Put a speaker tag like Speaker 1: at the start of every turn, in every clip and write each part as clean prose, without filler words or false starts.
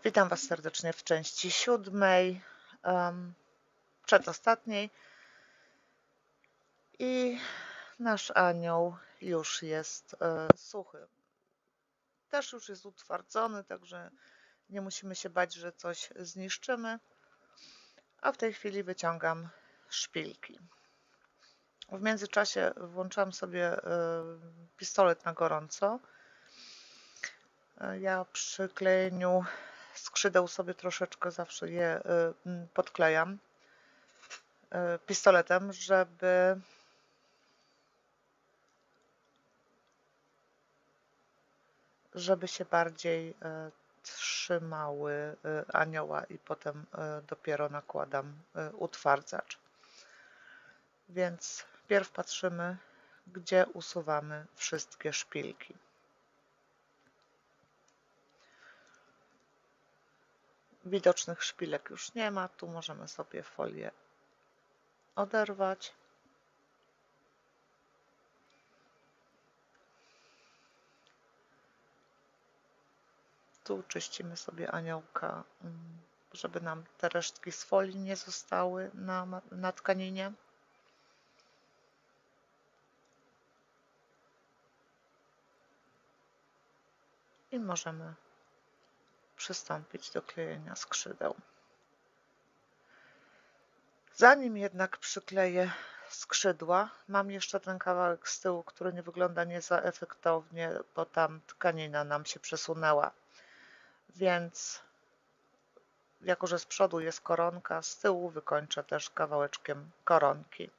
Speaker 1: Witam Was serdecznie w części 7, przedostatniej. I nasz anioł już jest suchy. Też już jest utwardzony, także nie musimy się bać, że coś zniszczymy. A w tej chwili wyciągam szpilki. W międzyczasie włączam sobie pistolet na gorąco. Ja przy klejeniu skrzydeł sobie troszeczkę zawsze je podklejam pistoletem, żeby się bardziej trzymały anioła i potem dopiero nakładam utwardzacz. Więc pierw patrzymy, gdzie usuwamy wszystkie szpilki. Widocznych szpilek już nie ma, tu możemy sobie folię oderwać. Tu czyścimy sobie aniołka, żeby nam te resztki z folii nie zostały na tkaninie. I możemy przystąpić do klejenia skrzydeł. Zanim jednak przykleję skrzydła, mam jeszcze ten kawałek z tyłu, który nie wygląda nie za efektownie, bo tam tkanina nam się przesunęła. Więc jako że z przodu jest koronka, z tyłu wykończę też kawałeczkiem koronki.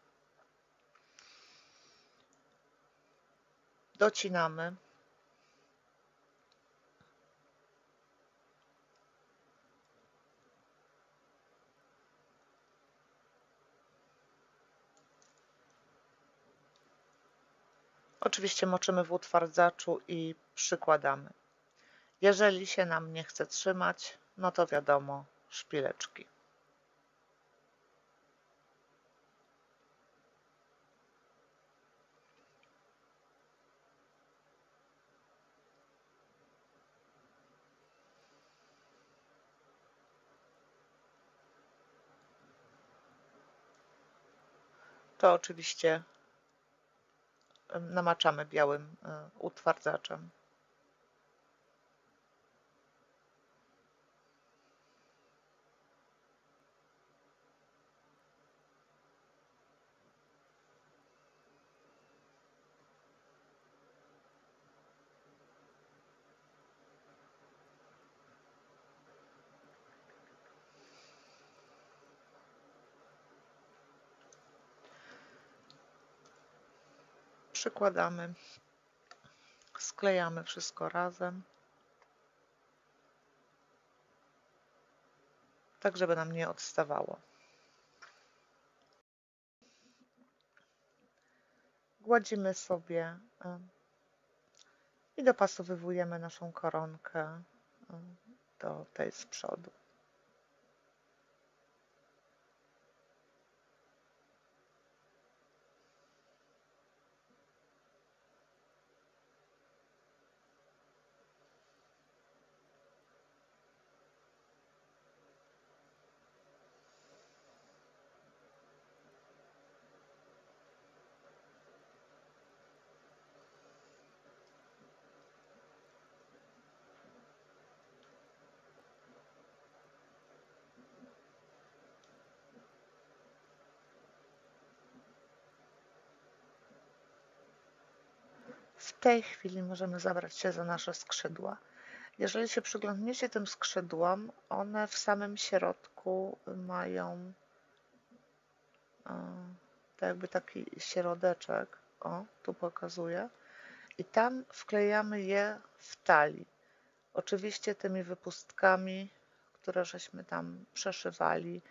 Speaker 1: Docinamy. Oczywiście moczymy w utwardzaczu i przykładamy. Jeżeli się nam nie chce trzymać, no to wiadomo, szpileczki. To oczywiście namaczamy białym utwardzaczem. Przykładamy, sklejamy wszystko razem, tak żeby nam nie odstawało. Gładzimy sobie i dopasowujemy naszą koronkę do tej z przodu. W tej chwili możemy zabrać się za nasze skrzydła. Jeżeli się przyglądniecie tym skrzydłom, one w samym środku mają tak jakby taki środeczek. O, tu pokazuję. I tam wklejamy je w talii. Oczywiście tymi wypustkami, które żeśmy tam przeszywali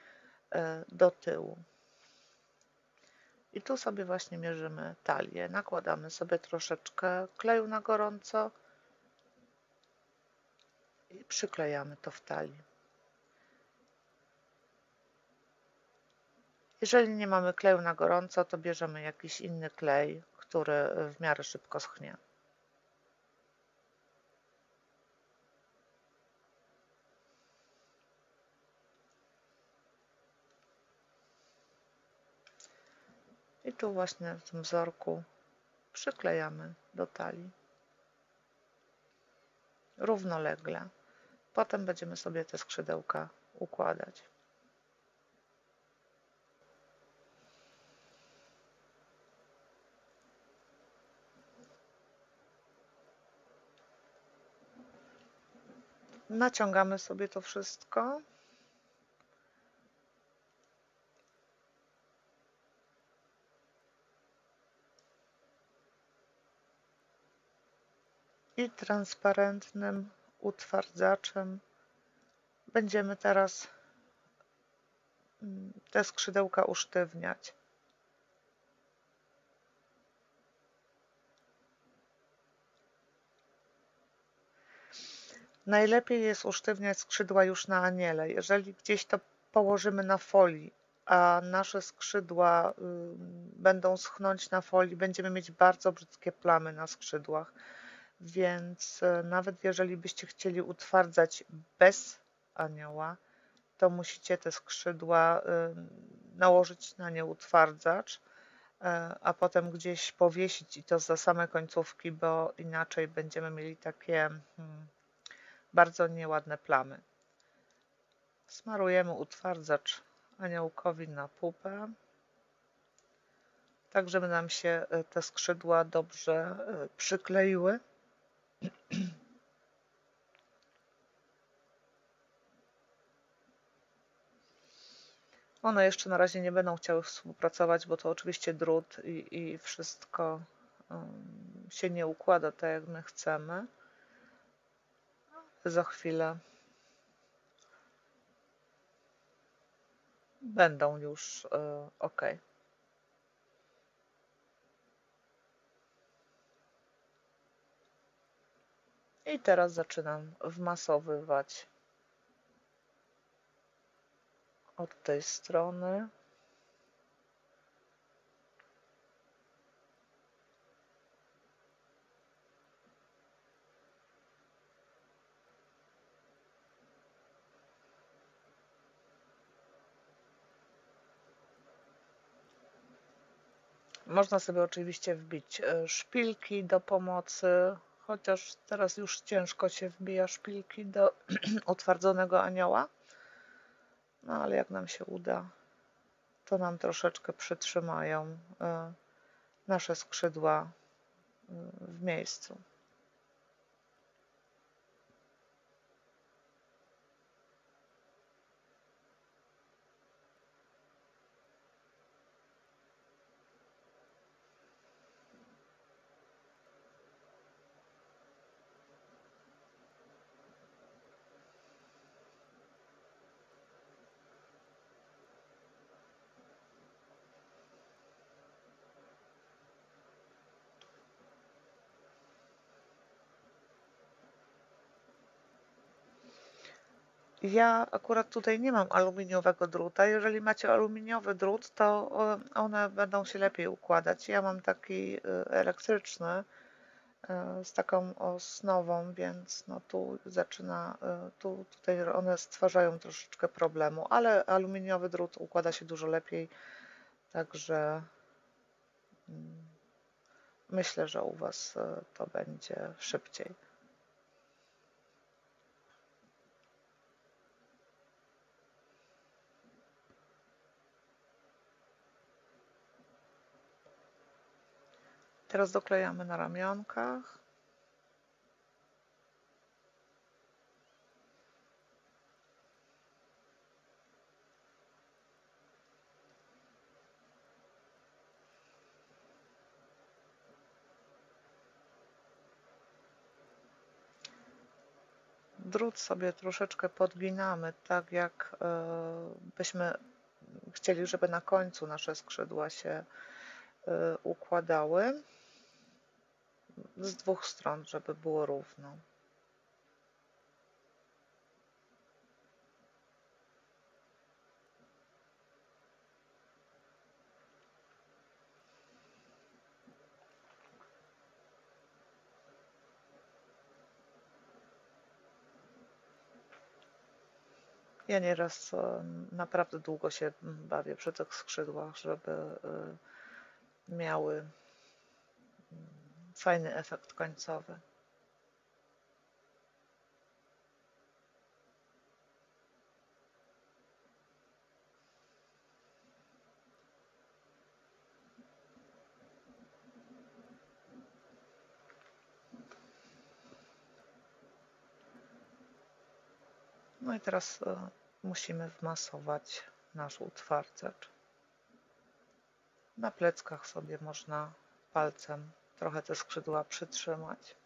Speaker 1: do tyłu. I tu sobie właśnie mierzymy talię. Nakładamy sobie troszeczkę kleju na gorąco i przyklejamy to w talii. Jeżeli nie mamy kleju na gorąco, to bierzemy jakiś inny klej, który w miarę szybko schnie. I tu właśnie w tym wzorku przyklejamy do talii równolegle. Potem będziemy sobie te skrzydełka układać. Naciągamy sobie to wszystko. I transparentnym utwardzaczem będziemy teraz te skrzydełka usztywniać. Najlepiej jest usztywniać skrzydła już na aniele. Jeżeli gdzieś to położymy na folii, a nasze skrzydła będą schnąć na folii, będziemy mieć bardzo brzydkie plamy na skrzydłach. Więc nawet jeżeli byście chcieli utwardzać bez anioła, to musicie te skrzydła nałożyć na nie utwardzacz, a potem gdzieś powiesić i to za same końcówki, bo inaczej będziemy mieli takie bardzo nieładne plamy. Smarujemy utwardzacz aniołkowi na pupę, tak żeby nam się te skrzydła dobrze przykleiły. One jeszcze na razie nie będą chciały współpracować, bo to oczywiście drut i wszystko się nie układa tak, jak my chcemy. Za chwilę będą już ok. I teraz zaczynam wmasowywać od tej strony. Można sobie oczywiście wbić szpilki do pomocy, chociaż teraz już ciężko się wbija szpilki do utwardzonego anioła. No ale jak nam się uda, to nam troszeczkę przytrzymają nasze skrzydła w miejscu. Ja akurat tutaj nie mam aluminiowego druta. Jeżeli macie aluminiowy drut, to one będą się lepiej układać. Ja mam taki elektryczny z taką osnową, więc no tu zaczyna, tutaj one stwarzają troszeczkę problemu, ale aluminiowy drut układa się dużo lepiej, także myślę, że u Was to będzie szybciej. Teraz doklejamy na ramionkach. Drut sobie troszeczkę podginamy, tak jak byśmy chcieli, żeby na końcu nasze skrzydła się układały. Z dwóch stron, żeby było równo. Ja nieraz naprawdę długo się bawię przy tych skrzydłach, żeby miały fajny efekt końcowy. No i teraz musimy wmasować nasz utwardzacz. Na pleckach sobie można palcem trochę te skrzydła przytrzymać.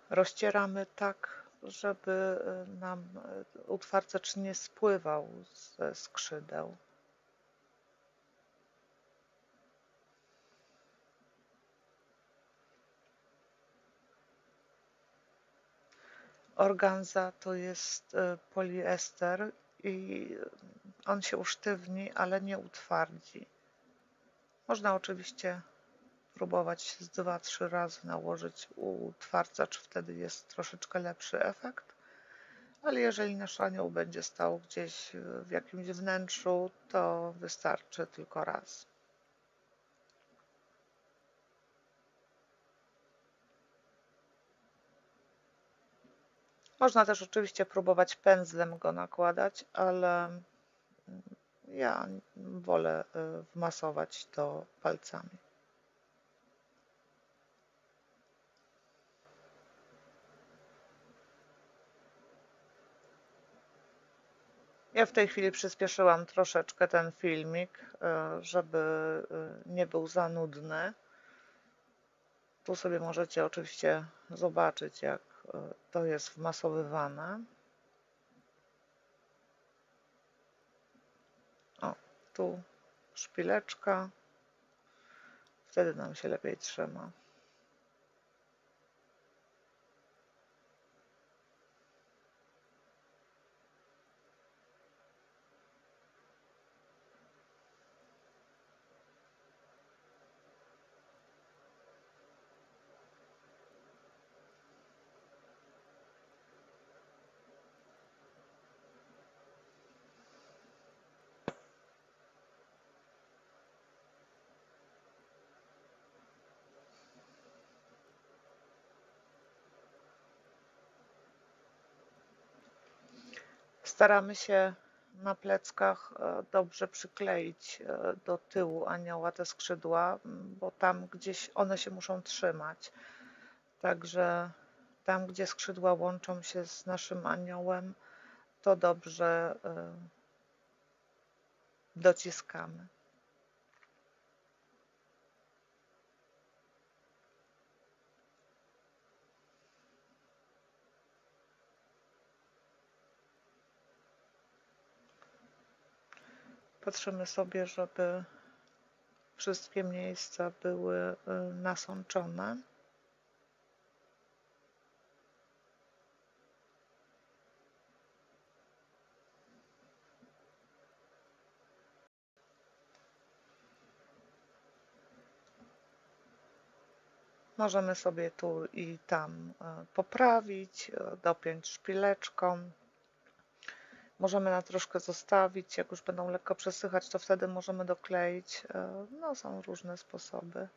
Speaker 1: Rozcieramy tak, żeby nam utwardzacz nie spływał ze skrzydeł. Organza to jest poliester i on się usztywni, ale nie utwardzi. Można oczywiście próbować z 2-3 razy nałożyć utwardzacz, wtedy jest troszeczkę lepszy efekt. Ale jeżeli nasz anioł będzie stał gdzieś w jakimś wnętrzu, to wystarczy tylko raz. Można też oczywiście próbować pędzlem go nakładać, ale ja wolę wmasować to palcami. Ja w tej chwili przyspieszyłam troszeczkę ten filmik, żeby nie był za nudny. Tu sobie możecie oczywiście zobaczyć, jak to jest wmasowywane. O, tu szpileczka, wtedy nam się lepiej trzyma. Staramy się na pleckach dobrze przykleić do tyłu anioła te skrzydła, bo tam gdzieś one się muszą trzymać. Także tam, gdzie skrzydła łączą się z naszym aniołem, to dobrze dociskamy. Patrzymy sobie, żeby wszystkie miejsca były nasączone. Możemy sobie tu i tam poprawić, dopiąć szpileczką. Możemy na troszkę zostawić, jak już będą lekko przesychać, to wtedy możemy dokleić. No, są różne sposoby.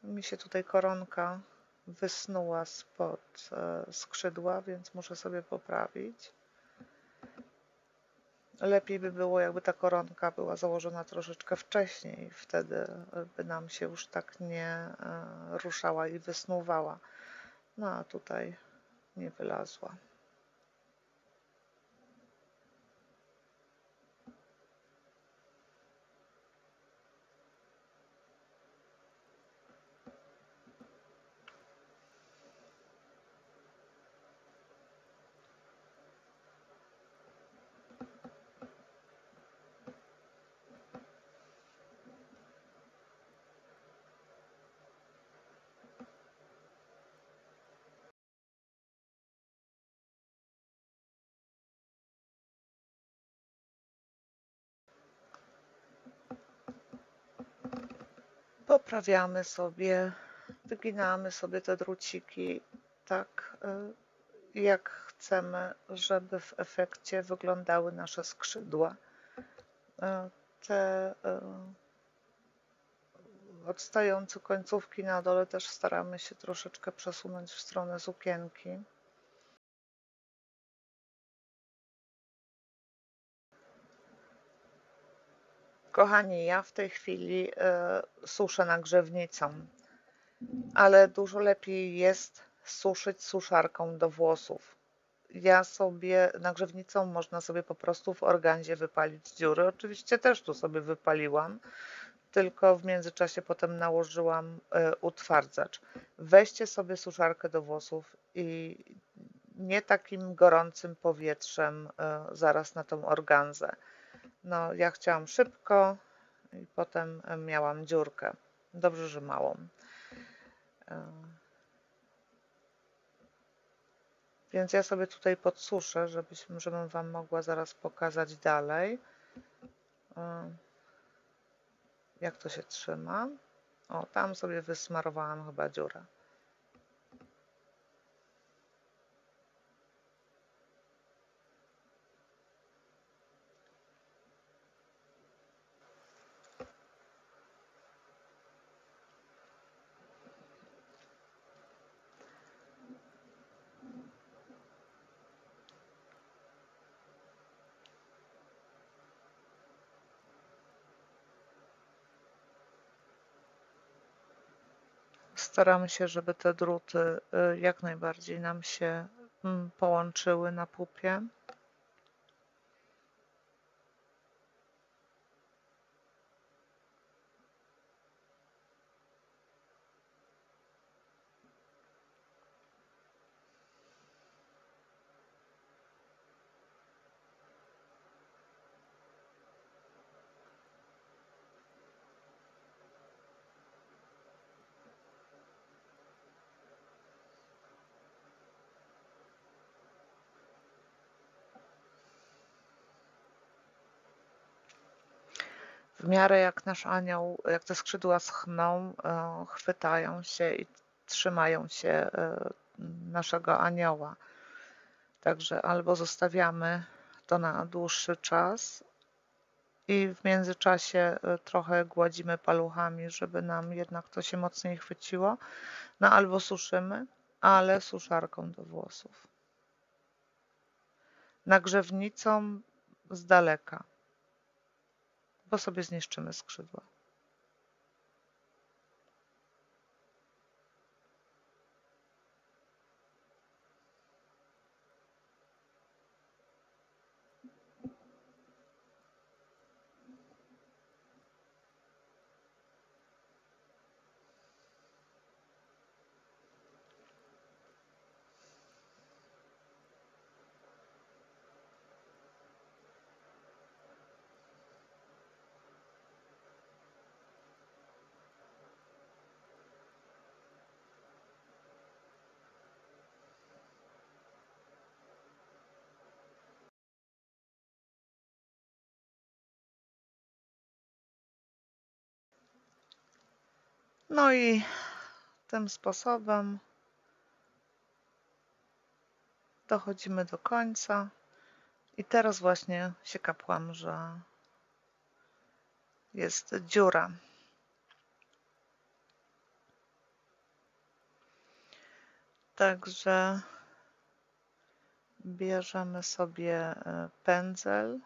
Speaker 1: Mi się tutaj koronka wysnuła spod skrzydła, więc muszę sobie poprawić. Lepiej by było, jakby ta koronka była założona troszeczkę wcześniej, wtedy by nam się już tak nie ruszała i wysnuwała. No a tutaj nie wylazła. Poprawiamy sobie, wyginamy sobie te druciki tak, jak chcemy, żeby w efekcie wyglądały nasze skrzydła. Te odstające końcówki na dole też staramy się troszeczkę przesunąć w stronę sukienki. Kochani, ja w tej chwili suszę nagrzewnicą, ale dużo lepiej jest suszyć suszarką do włosów. Ja sobie nagrzewnicą można sobie po prostu w organzie wypalić dziury. Oczywiście też tu sobie wypaliłam, tylko w międzyczasie potem nałożyłam utwardzacz. Weźcie sobie suszarkę do włosów i nie takim gorącym powietrzem zaraz na tą organzę. No, ja chciałam szybko i potem miałam dziurkę. Dobrze, że małą. Więc ja sobie tutaj podsuszę, żebym Wam mogła zaraz pokazać dalej, jak to się trzyma. O, tam sobie wysmarowałam chyba dziurę. Staramy się, żeby te druty jak najbardziej nam się połączyły na pupie. W miarę jak nasz anioł, jak te skrzydła schną, chwytają się i trzymają się naszego anioła. Także albo zostawiamy to na dłuższy czas i w międzyczasie trochę gładzimy paluchami, żeby nam jednak to się mocniej chwyciło, no albo suszymy, ale suszarką do włosów. Nagrzewnicą z daleka, bo sobie zniszczymy skrzydła. No i tym sposobem dochodzimy do końca. I teraz właśnie się kapłam, że jest dziura. Także bierzemy sobie pędzel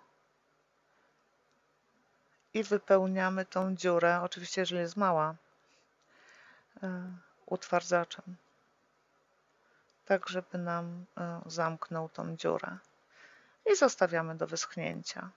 Speaker 1: i wypełniamy tą dziurę, oczywiście jeżeli jest mała, utwardzaczem, tak żeby nam zamknął tą dziurę. I zostawiamy do wyschnięcia.